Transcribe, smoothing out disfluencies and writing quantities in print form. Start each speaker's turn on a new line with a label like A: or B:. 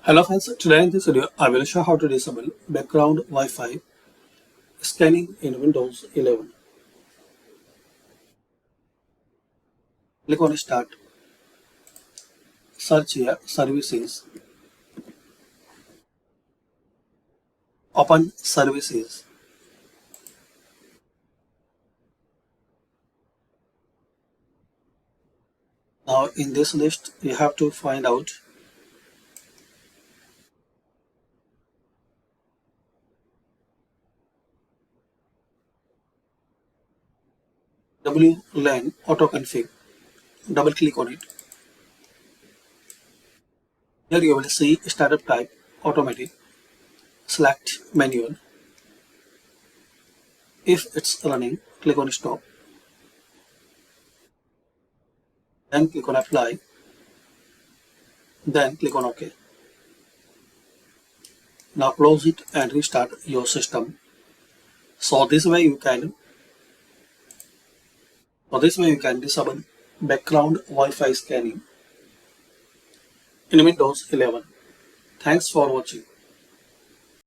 A: Hello friends, today in this video I will show how to disable background Wi-Fi scanning in Windows 11. Click on Start, search here Services, open Services. Now in this list you have to find out WLAN autoconfig. Double click on it. Here you will see startup type automatic. Select manual. If it's running, click on stop. Then click on apply. Then click on OK. Now close it and restart your system. So this way you can disable background Wi-Fi scanning in Windows 11. Thanks for watching.